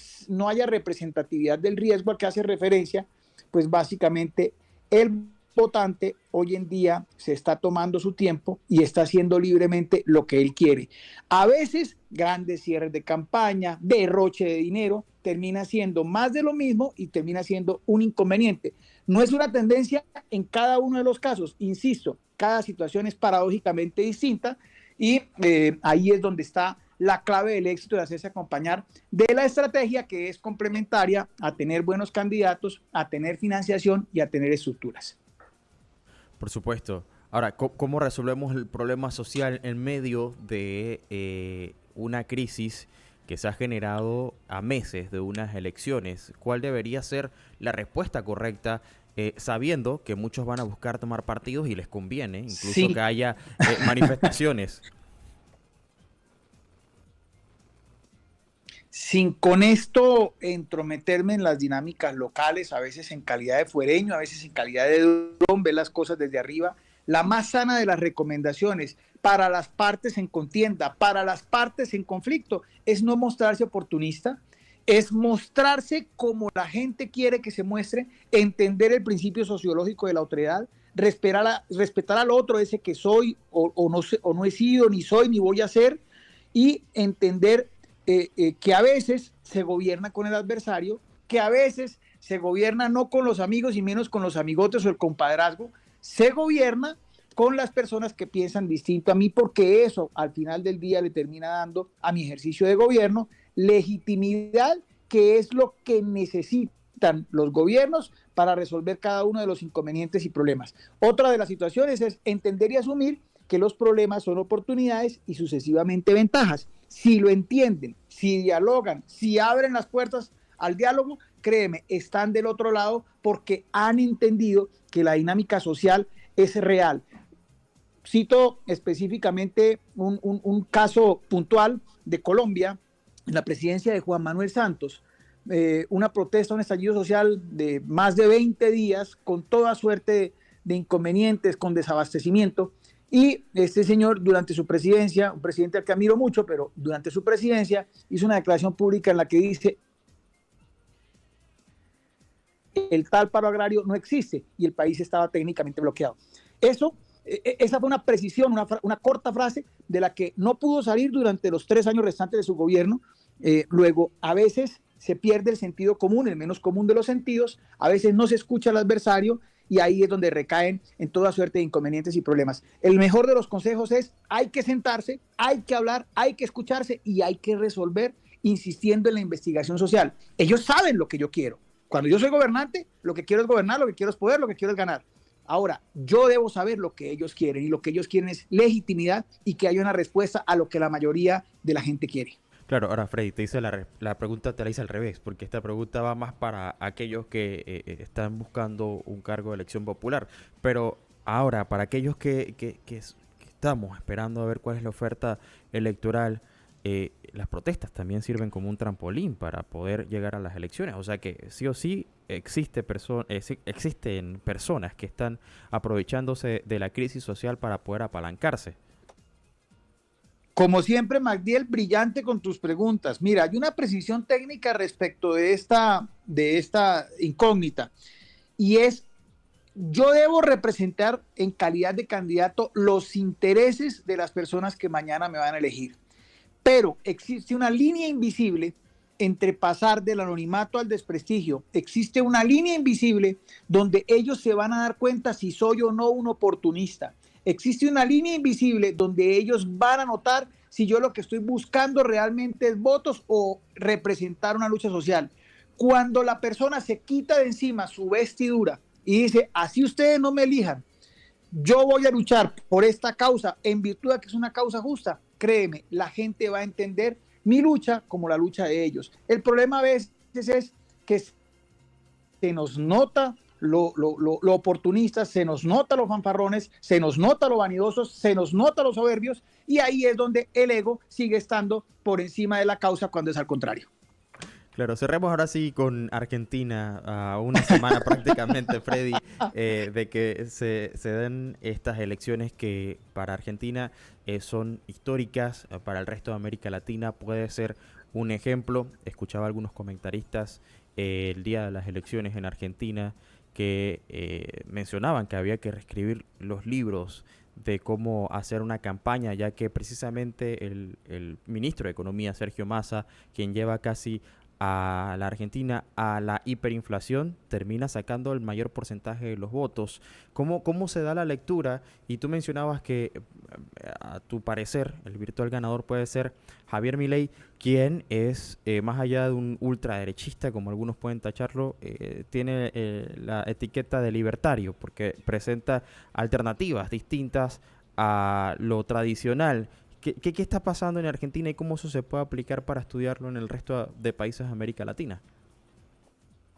haya representatividad del riesgo al que hace referencia, pues básicamente el votante hoy en día se está tomando su tiempo y está haciendo libremente lo que él quiere. A veces grandes cierres de campaña, derroche de dinero, termina siendo más de lo mismo y termina siendo un inconveniente. No es una tendencia en cada uno de los casos, insisto, cada situación es paradójicamente distinta y ahí es donde está la clave del éxito de hacerse acompañar de la estrategia que es complementaria a tener buenos candidatos, a tener financiación y a tener estructuras. Por supuesto. Ahora, ¿cómo resolvemos el problema social en medio de una crisis que se ha generado a meses de unas elecciones? ¿Cuál debería ser la respuesta correcta, sabiendo que muchos van a buscar tomar partidos y les conviene, incluso que haya manifestaciones? Sin con esto entrometerme en las dinámicas locales, a veces en calidad de fuereño, a veces en calidad de dron, ver las cosas desde arriba, la más sana de las recomendaciones para las partes en contienda, para las partes en conflicto, es no mostrarse oportunista, es mostrarse como la gente quiere que se muestre, entender el principio sociológico de la otredad, respetar al otro, ese que soy o no he sido, ni soy, ni voy a ser, y entender que a veces se gobierna con el adversario, que a veces se gobierna no con los amigos y menos con los amigotes o el compadrazgo, se gobierna con las personas que piensan distinto a mí, porque eso al final del día le termina dando a mi ejercicio de gobierno legitimidad, que es lo que necesitan los gobiernos para resolver cada uno de los inconvenientes y problemas. Otra de las situaciones es entender y asumir que los problemas son oportunidades y sucesivamente ventajas. Si lo entienden, si dialogan, si abren las puertas al diálogo, créeme, están del otro lado porque han entendido que la dinámica social es real. Cito específicamente un caso puntual de Colombia, en la presidencia de Juan Manuel Santos, una protesta, un estallido social de más de 20 días, con toda suerte de inconvenientes, con desabastecimiento. Y este señor, durante su presidencia, un presidente al que admiro mucho, pero durante su presidencia, hizo una declaración pública en la que dice: el tal paro agrario no existe, y el país estaba técnicamente bloqueado. Esa fue una precisión, una corta frase de la que no pudo salir durante los 3 años restantes de su gobierno. Luego, a veces se pierde el sentido común, el menos común de los sentidos, a veces no se escucha al adversario, y ahí es donde recaen en toda suerte de inconvenientes y problemas. El mejor de los consejos es: hay que sentarse, hay que hablar, hay que escucharse y hay que resolver insistiendo en la investigación social. Ellos saben lo que yo quiero. Cuando yo soy gobernante, lo que quiero es gobernar, lo que quiero es poder, lo que quiero es ganar. Ahora, yo debo saber lo que ellos quieren, y lo que ellos quieren es legitimidad y que haya una respuesta a lo que la mayoría de la gente quiere. Claro, ahora Freddy, te hice la pregunta, te la hice al revés, porque esta pregunta va más para aquellos que están buscando un cargo de elección popular. Pero ahora, para aquellos que estamos esperando a ver cuál es la oferta electoral, las protestas también sirven como un trampolín para poder llegar a las elecciones. O sea que sí o sí existen personas que están aprovechándose de la crisis social para poder apalancarse. Como siempre, Magdiel, brillante con tus preguntas. Mira, hay una precisión técnica respecto de esta incógnita, y es: yo debo representar en calidad de candidato los intereses de las personas que mañana me van a elegir. Pero existe una línea invisible entre pasar del anonimato al desprestigio. Existe una línea invisible donde ellos se van a dar cuenta si soy o no un oportunista. Existe una línea invisible donde ellos van a notar si yo lo que estoy buscando realmente es votos o representar una lucha social. Cuando la persona se quita de encima su vestidura y dice, así ustedes no me elijan, yo voy a luchar por esta causa en virtud de que es una causa justa, créeme, la gente va a entender mi lucha como la lucha de ellos. El problema a veces es que se nos nota lo oportunistas, se nos nota los fanfarrones, se nos nota los vanidosos, se nos nota los soberbios, y ahí es donde el ego sigue estando por encima de la causa cuando es al contrario. Claro, cerremos ahora sí con Argentina, a una semana prácticamente, Freddy, de que se den estas elecciones que para Argentina son históricas, para el resto de América Latina puede ser un ejemplo. Escuchaba algunos comentaristas el día de las elecciones en Argentina que mencionaban que había que reescribir los libros de cómo hacer una campaña, ya que precisamente el ministro de Economía, Sergio Massa, quien lleva casi a la Argentina a la hiperinflación, termina sacando el mayor porcentaje de los votos. ¿Cómo se da la lectura? Y tú mencionabas que, a tu parecer, el virtual ganador puede ser Javier Milei, quien es, más allá de un ultraderechista, como algunos pueden tacharlo, tiene la etiqueta de libertario, porque presenta alternativas distintas a lo tradicional. ¿Qué está pasando en Argentina y cómo eso se puede aplicar para estudiarlo en el resto de países de América Latina?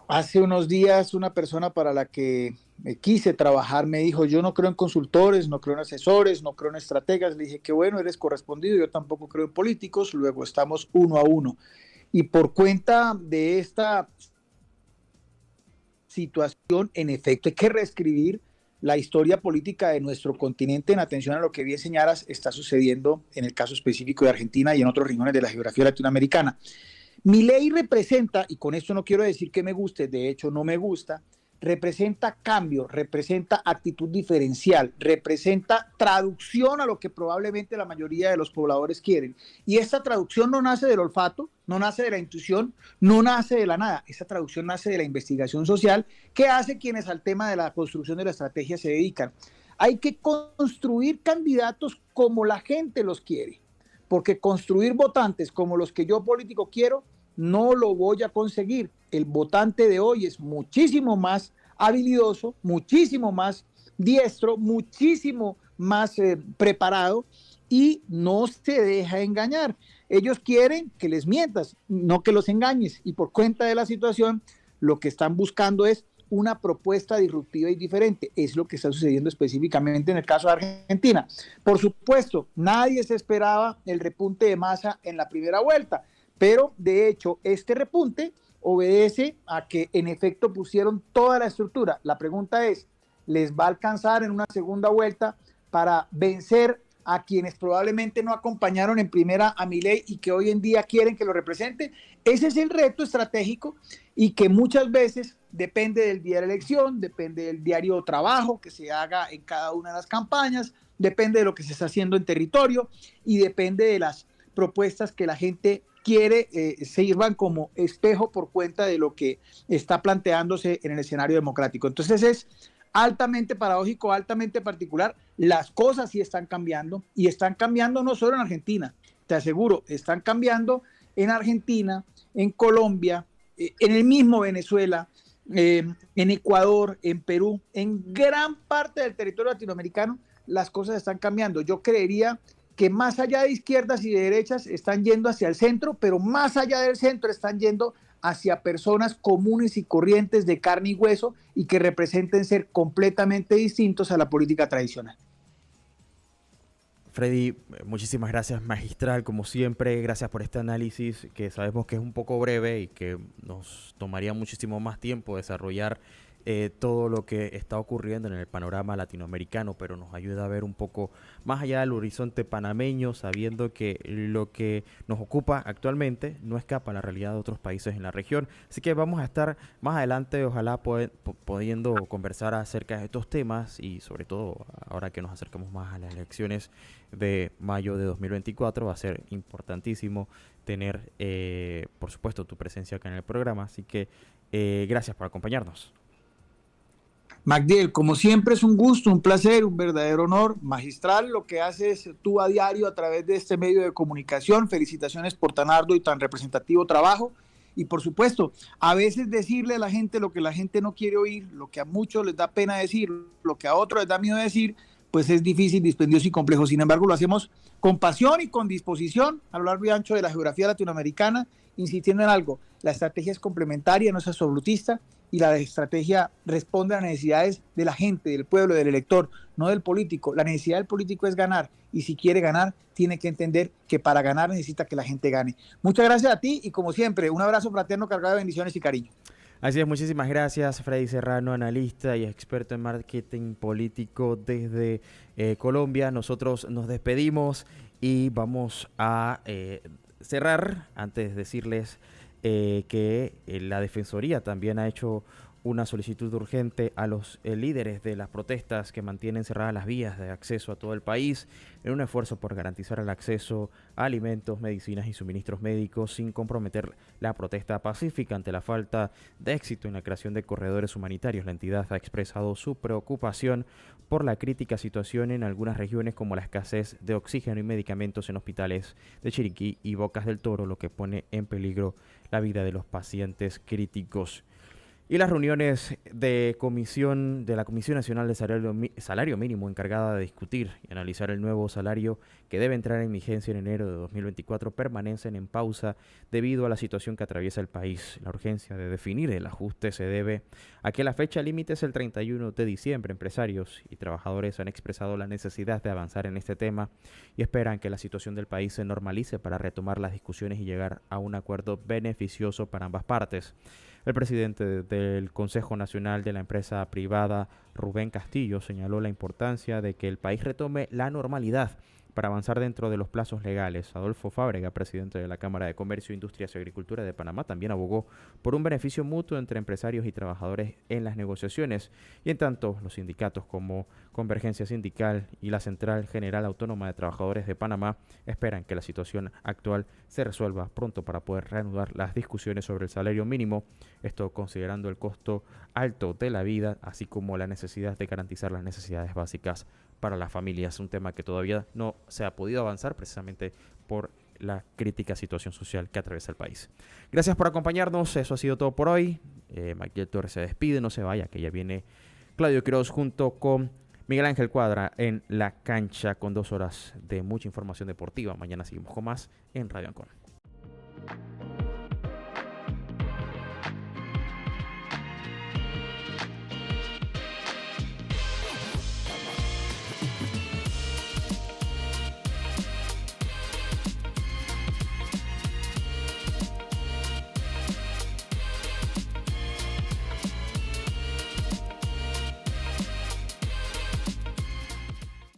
Hace unos días una persona para la que quise trabajar me dijo, yo no creo en consultores, no creo en asesores, no creo en estrategas. Le dije, qué bueno, eres correspondido, yo tampoco creo en políticos, luego estamos uno a uno. Y por cuenta de esta situación, en efecto, hay que reescribir la historia política de nuestro continente en atención a lo que bien señalas está sucediendo en el caso específico de Argentina y en otros rincones de la geografía latinoamericana. Milei representa, y con esto no quiero decir que me guste, de hecho no me gusta, representa cambio, representa actitud diferencial, representa traducción a lo que probablemente la mayoría de los pobladores quieren. Y esta traducción no nace del olfato, no nace de la intuición, no nace de la nada. Esta traducción nace de la investigación social que hace quienes al tema de la construcción de la estrategia se dedican. Hay que construir candidatos como la gente los quiere, porque construir votantes como los que yo político quiero, no lo voy a conseguir. El votante de hoy es muchísimo más habilidoso, muchísimo más diestro, muchísimo más preparado y no se deja engañar. Ellos quieren que les mientas, no que los engañes, y por cuenta de la situación lo que están buscando es una propuesta disruptiva y diferente. Es lo que está sucediendo específicamente en el caso de Argentina. Por supuesto, nadie se esperaba el repunte de Massa en la primera vuelta, pero de hecho este repunte obedece a que en efecto pusieron toda la estructura. La pregunta es, ¿les va a alcanzar en una segunda vuelta para vencer a quienes probablemente no acompañaron en primera a Milei y que hoy en día quieren que lo represente? Ese es el reto estratégico y que muchas veces depende del día de la elección, depende del diario de trabajo que se haga en cada una de las campañas, depende de lo que se está haciendo en territorio y depende de las propuestas que la gente quiere sirvan como espejo por cuenta de lo que está planteándose en el escenario democrático. Entonces es altamente paradójico, altamente particular. Las cosas sí están cambiando y están cambiando no solo en Argentina, te aseguro, están cambiando en Argentina, en Colombia, en el mismo Venezuela, en Ecuador, en Perú, en gran parte del territorio latinoamericano, las cosas están cambiando. Yo creería que más allá de izquierdas y de derechas están yendo hacia el centro, pero más allá del centro están yendo hacia personas comunes y corrientes de carne y hueso y que representen ser completamente distintos a la política tradicional. Freddy, muchísimas gracias, magistral, como siempre. Gracias por este análisis que sabemos que es un poco breve y que nos tomaría muchísimo más tiempo desarrollar todo lo que está ocurriendo en el panorama latinoamericano, pero nos ayuda a ver un poco más allá del horizonte panameño, sabiendo que lo que nos ocupa actualmente no escapa a la realidad de otros países en la región. Así que vamos a estar más adelante, ojalá pudiendo conversar acerca de estos temas y sobre todo ahora que nos acercamos más a las elecciones de mayo de 2024, va a ser importantísimo tener, por supuesto, tu presencia acá en el programa. Así que gracias por acompañarnos. Magdiel, como siempre es un gusto, un placer, un verdadero honor, magistral lo que haces tú a diario a través de este medio de comunicación. Felicitaciones por tan arduo y tan representativo trabajo. Y por supuesto, a veces decirle a la gente lo que la gente no quiere oír, lo que a muchos les da pena decir, lo que a otros les da miedo decir, pues es difícil, dispendioso y complejo. Sin embargo, lo hacemos con pasión y con disposición a lo largo y ancho de la geografía latinoamericana, insistiendo en algo: la estrategia es complementaria, no es absolutista, y la estrategia responde a las necesidades de la gente, del pueblo, del elector, no del político. La necesidad del político es ganar, y si quiere ganar, tiene que entender que para ganar necesita que la gente gane. Muchas gracias a ti, y como siempre, un abrazo fraterno cargado de bendiciones y cariño. Así es, muchísimas gracias, Freddy Serrano, analista y experto en marketing político desde Colombia. Nosotros nos despedimos y vamos a cerrar antes de decirles que la Defensoría también ha hecho una solicitud urgente a los líderes de las protestas que mantienen cerradas las vías de acceso a todo el país en un esfuerzo por garantizar el acceso a alimentos, medicinas y suministros médicos sin comprometer la protesta pacífica. Ante la falta de éxito en la creación de corredores humanitarios, la entidad ha expresado su preocupación por la crítica situación en algunas regiones, como la escasez de oxígeno y medicamentos en hospitales de Chiriquí y Bocas del Toro, lo que pone en peligro la vida de los pacientes críticos. Y las reuniones de la Comisión Nacional de Salario Mínimo, encargada de discutir y analizar el nuevo salario que debe entrar en vigencia en enero de 2024, permanecen en pausa debido a la situación que atraviesa el país. La urgencia de definir el ajuste se debe a que la fecha límite es el 31 de diciembre. Empresarios y trabajadores han expresado la necesidad de avanzar en este tema y esperan que la situación del país se normalice para retomar las discusiones y llegar a un acuerdo beneficioso para ambas partes. El presidente del Consejo Nacional de la Empresa Privada, Rubén Castillo, señaló la importancia de que el país retome la normalidad para avanzar dentro de los plazos legales. Adolfo Fábrega, presidente de la Cámara de Comercio, Industrias y Agricultura de Panamá, también abogó por un beneficio mutuo entre empresarios y trabajadores en las negociaciones. Y en tanto, los sindicatos como Convergencia Sindical y la Central General Autónoma de Trabajadores de Panamá esperan que la situación actual se resuelva pronto para poder reanudar las discusiones sobre el salario mínimo, esto considerando el costo alto de la vida, así como la necesidad de garantizar las necesidades básicas para las familias, un tema que todavía no se ha podido avanzar precisamente por la crítica situación social que atraviesa el país. Gracias por acompañarnos, eso ha sido todo por hoy. Magdiel Torres se despide, no se vaya, que ya viene Claudio Quiroz junto con Miguel Ángel Cuadra en la cancha con 2 horas de mucha información deportiva. Mañana seguimos con más en Radio Ancon.